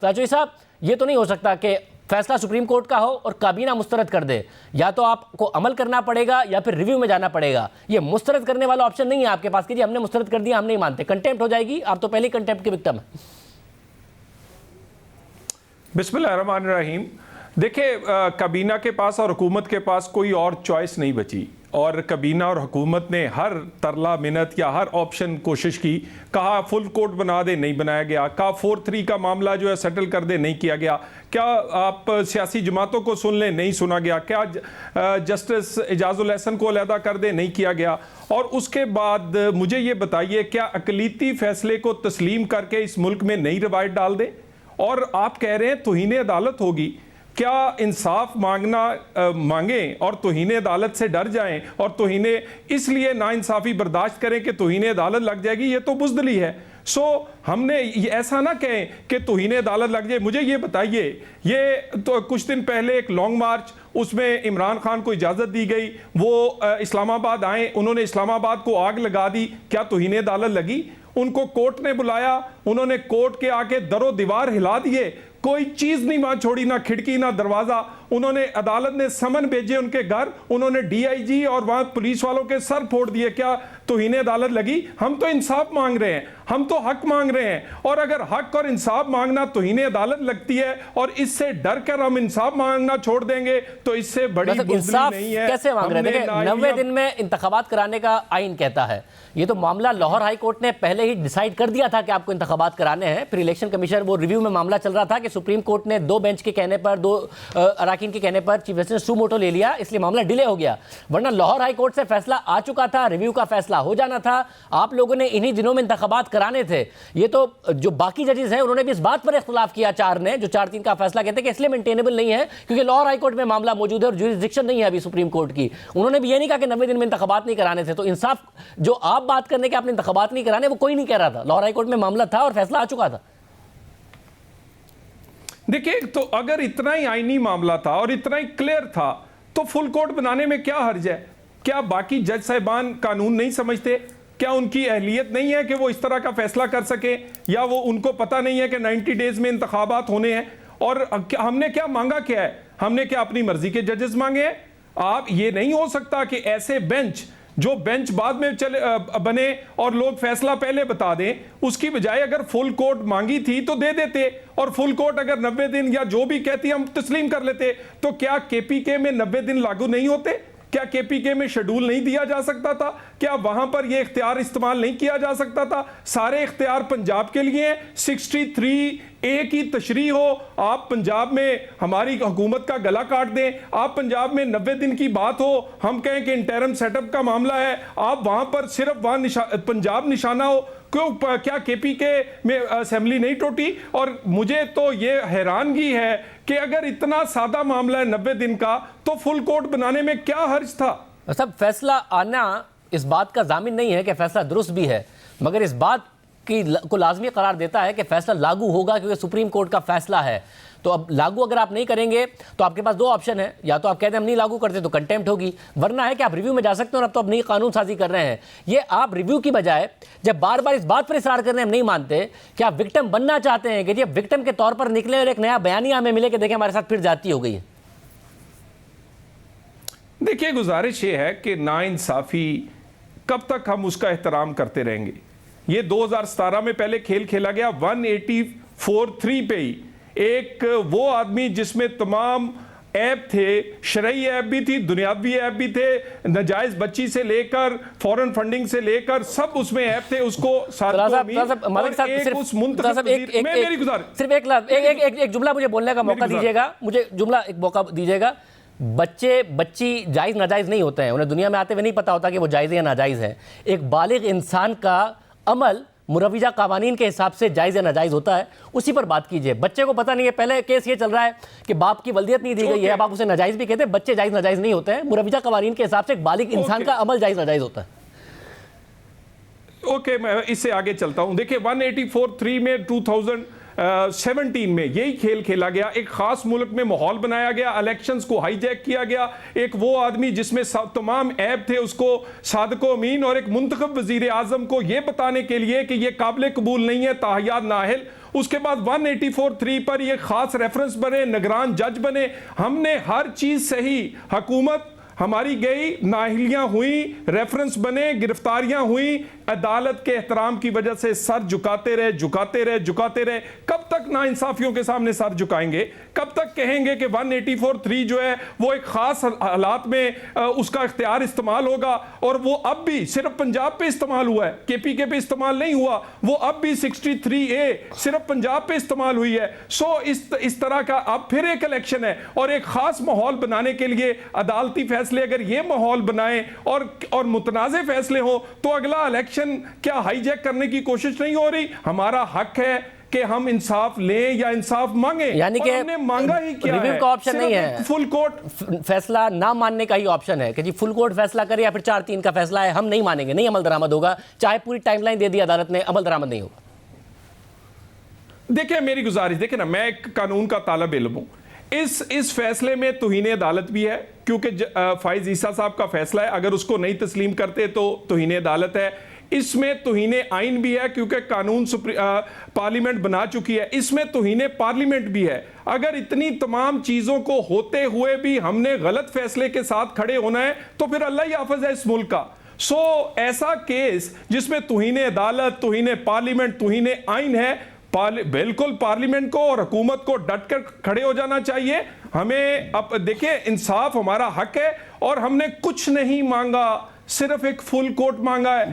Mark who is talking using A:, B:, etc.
A: राजवी साहब, ये तो नहीं हो सकता कि फैसला सुप्रीम कोर्ट का हो और काबीना मुस्तरद कर दे। या तो आपको अमल करना पड़ेगा या फिर रिव्यू में जाना पड़ेगा। ये मुस्तरद करने वाला ऑप्शन नहीं है आपके पास कि जी हमने मुस्तरद कर दिया, हम नहीं मानते, कंटेम्प्ट हो जाएगी। आप तो पहले ही कंटेम्प्ट के विक्टिम है।
B: बिस्मिल्लाहिर्रहमानिर्रहीम। देखिए, काबीना के पास और हुकूमत के पास कोई और चॉइस नहीं बची और काबीना और हुकूमत ने हर तरला मिनत या हर ऑप्शन कोशिश की। कहा फुल कोर्ट बना दे, नहीं बनाया गया। कहा 4-3 का मामला जो है सेटल कर दे, नहीं किया गया। क्या आप सियासी जमातों को सुन लें, नहीं सुना गया। क्या जस्टिस इजाजुल हसन को अलहदा कर दे, नहीं किया गया। और उसके बाद मुझे ये बताइए, क्या अकलीती फैसले को तस्लीम करके इस मुल्क में नई रवायत डाल दें? और आप कह रहे हैं तौहीन अदालत होगी। क्या इंसाफ मांगें और तौहीन अदालत से डर जाएं और इसलिए नाइंसाफ़ी बर्दाश्त करें कि तौहीन अदालत लग जाएगी? ये तो बुज़दिली है। हमने ऐसा ना कहें कि तौहीन अदालत लग जाए। मुझे ये बताइए, ये तो कुछ दिन पहले एक लॉन्ग मार्च, उसमें इमरान खान को इजाज़त दी गई, वो इस्लामाबाद आए, उन्होंने इस्लामाबाद को आग लगा दी। क्या तौहीन अदालत लगी? उनको कोर्ट ने बुलाया, उन्होंने कोर्ट के आके दरो दीवार हिला दिए, कोई चीज नहीं वहां छोड़ी, ना खिड़की ना दरवाजा। उन्होंने अदालत ने समन भेजे उनके घर, उन्होंने डीआईजी और वहां पुलिस वालों के सर फोड़ दिए। क्या तौहीन अदालत लगी? हम तो इंसाफ मांग रहे हैं, हम तो हक मांग रहे हैं। और अगर हक और इंसाफ मांगना तौहीन अदालत लगती है और इससे डर कर हम इंसाफ मांगना छोड़ देंगे तो इससे बड़ी
A: इंसाफ
B: नहीं है।
A: कैसे मांग रहे हैं? 90 दिन में इंतखाबात कराने का आइन कहता है। ये तो मामला लाहौर हाई कोर्ट ने पहले ही डिसाइड कर दिया था कि आपको इंतखाबात कराने हैं। फिर इलेक्शन कमीशन वो रिव्यू में मामला चल रहा था कि सुप्रीम कोर्ट ने 2 बेंच के कहने पर, 2 अराकीन के कहने पर चीफ जस्टिस ने सुमोटो ले लिया, इसलिए मामला डिले हो गया। वरना लाहौर हाई कोर्ट से फैसला आ चुका था, रिव्यू का फैसला हो जाना था। आप लोगों ने इन्हीं दिनों में इंतखाबात कराने थे। ये तो जो बाकी जजेस हैं उन्होंने भी इस बात पर इख्तिलाफ किया, 4 ने, जो 4-3 का फैसला कहते हैं कि इसलिए मेंटेनेबल नहीं है क्योंकि लाहौर हाई कोर्ट में मामला मौजूद है और जुरिसडिक्शन नहीं है अभी सुप्रीम कोर्ट की। उन्होंने भी ये नहीं कहा कि 90 दिन में इंतखाबात नहीं कराने थे। तो इंसाफ जो आप बात करने के आपने इंतखाबात नहीं कराने, वो कोई नहीं कह रहा था। लाहौर हाई कोर्ट में मामला था और फैसला आ चुका था।
B: देखिए, तो अगर इतना ही आईनी मामला था और इतना ही क्लियर था तो फुल कोर्ट बनाने में क्या हर्ज है? क्या बाकी जज साहिबान कानून नहीं समझते? क्या उनकी अहलियत नहीं है कि वो इस तरह का फैसला कर सके? या वो उनको पता नहीं है कि 90 डेज में इंतखाबात होने हैं? और हमने क्या मांगा? क्या है हमने? क्या अपनी मर्जी के जजेस मांगे हैं? आप ये नहीं हो सकता कि ऐसे बेंच, जो बेंच बाद में बने और लोग फैसला पहले बता दें, उसकी बजाय अगर फुल कोर्ट मांगी थी तो दे देते। और फुल कोर्ट अगर 90 दिन या जो भी कहती हम तस्लीम कर लेते। तो क्या केपीके में 90 दिन लागू नहीं होते? क्या केपीके में शेड्यूल नहीं दिया जा सकता था? क्या वहां पर यह इख्तियार इस्तेमाल नहीं किया जा सकता था? सारे इख्तियार पंजाब के लिए। 63A की तशरीह हो, आप पंजाब में हमारी हुकूमत का गला काट दें। आप पंजाब में 90 दिन की बात हो, हम कहें कि इंटरम सेटअप का मामला है, आप वहां पर सिर्फ पंजाब निशाना हो। क्यों? क्या केपीके में असेंबली नहीं टूटी? और मुझे तो ये हैरानगी है कि अगर इतना सादा मामला है 90 दिन का, तो फुल कोर्ट बनाने में क्या हर्ज था?
A: सब फैसला आना इस बात का जामिन नहीं है कि फैसला दुरुस्त भी है, मगर इस बात को लाजमी करार देता है कि फैसला लागू होगा क्योंकि सुप्रीम कोर्ट का फैसला है। तो अब लागू अगर आप नहीं करेंगे तो आपके पास 2 ऑप्शन है, या तो आप कहते हैं हम नहीं लागू करते तो कंटेम्प्ट होगी, वरना है कि आप रिव्यू में जा सकते हैं। और अब तो अब नई कानून साजी कर रहे हैं। ये आप रिव्यू की बजाय जब बार बार इस बात पर इसरार कर रहे हैं हम नहीं मानते, कि आप विक्टिम बनना चाहते हैं कि जी विक्टिम के तौर पर निकले और एक नया बयानिया हमें मिले कि देखें हमारे साथ फिर जाती हो गई है।
B: देखिए, गुजारिश ये है कि नाइंसाफी कब तक हम उसका एहतराम करते रहेंगे? ये 2017 में पहले खेल खेला गया 184(3) पे ही। एक वो आदमी जिसमें तमाम ऐप थे, शरई ऐप भी थी, दुनियावी ऐप भी थे, नजायज बच्ची से लेकर फॉरेन फंडिंग से लेकर सब उसमें ऐप थे। उसको
A: एक जुमला मुझे बोलने का मौका दीजिएगा, मुझे जुमला एक मौका दीजिएगा। बच्चे बच्ची जायज़ नाजायज़ नहीं होते हैं, उन्हें दुनिया में आते हुए नहीं पता होता कि वो जायज़ या नाजायज़ है। एक बालिग इंसान का अमल मुरव्विजा कावानीन के हिसाब से जायज़ या नाजायज़ होता है, उसी पर बात कीजिए। बच्चे को पता नहीं है, पहले केस ये चल रहा है कि बाप की वल्दियत नहीं दी गई है, अब आप उसे नाजायज़ भी कहते हैं। बच्चे जायज़ नाजायज़ नहीं होते हैं, मुरव्विजा कावानीन के हिसाब से एक बालिग इंसान का अमल जायज़ नाजायज़ होता है।
B: ओके, मैं इससे आगे चलता हूं। देखिए, 184(3) में 2017 में यही खेल खेला गया। एक खास मुल्क में माहौल बनाया गया, इलेक्शंस को हाईजैक किया गया। एक वो आदमी जिसमें तमाम ऐप थे, उसको सादको अमीन और एक मुंतखब वजीर आजम को यह बताने के लिए कि यह काबिल कबूल नहीं है, ताहियात नाहिल, उसके बाद 184(3) पर ये खास रेफरेंस बने, निगरान जज बने, हमने हर चीज सही, हुकूमत हमारी गई, नाअहलियां हुई, रेफरेंस बने, गिरफ्तारियां हुई, अदालत के एहतराम की वजह से सर झुकाते रहे, झुकाते रहे, झुकाते रहे। कब तक नाइंसाफियों के सामने सर झुकाएंगे? कब तक कहेंगे कि 184(3) जो है वो एक खास हालात में उसका इख्तियार इस्तेमाल होगा? और वो अब भी सिर्फ पंजाब पे इस्तेमाल हुआ है, केपीके पे इस्तेमाल नहीं हुआ। वो अब भी 63A सिर्फ पंजाब पे इस्तेमाल हुई है। सो इस तरह का अब फिर एक इलेक्शन है, और एक खास माहौल बनाने के लिए अदालती फैसले अगर ये माहौल बनाए और मुतनाज़े फैसले हो, तो अगला इलेक्शन क्या हाईजैक करने की कोशिश नहीं हो रही? हमारा हक है कि हम इंसाफ लें या इंसाफ मांगे,
A: यानी कि
B: हमने मांगा ही क्या है?
A: रिव्यू का ऑप्शन नहीं है,
B: फुल कोर्ट
A: फैसला ना मानने का ही ऑप्शन है कि जी फुल कोर्ट फैसला करे या फिर 4-3 का फैसला है, हम नहीं मानेंगे, नहीं अमल दरामद होगा, चाहे पूरी टाइमलाइन दे दी अदालत ने, अमल दरामद नहीं होगा।
B: देखिए मेरी गुजारिश, देखिए ना, मैं एक कानून का तालिब इल्म हूं, इस फैसले में तौहीन अदालत भी है, क्योंकि फाइज ईसा साहब का फैसला है, अगर उसको नहीं तस्लीम करते तो तौहीन अदालत है। इसमें तौहीन आइन भी है, क्योंकि कानून पार्लियामेंट बना चुकी है। इसमें तौहीन पार्लियामेंट भी है। अगर इतनी तमाम चीजों को होते हुए भी हमने गलत फैसले के साथ खड़े होना है, तो फिर अल्लाह ही हाफ़िज़ है इस मुल्क का। ऐसा केस जिसमें तौहीन अदालत, तौहीन पार्लियामेंट, तौहीन आइन है, बिल्कुल पार्लियामेंट को और हुकूमत को डट कर खड़े हो जाना चाहिए। हमें अब देखिए, इंसाफ हमारा हक है, और हमने कुछ नहीं मांगा, सिर्फ एक फुल कोर्ट मांगा है।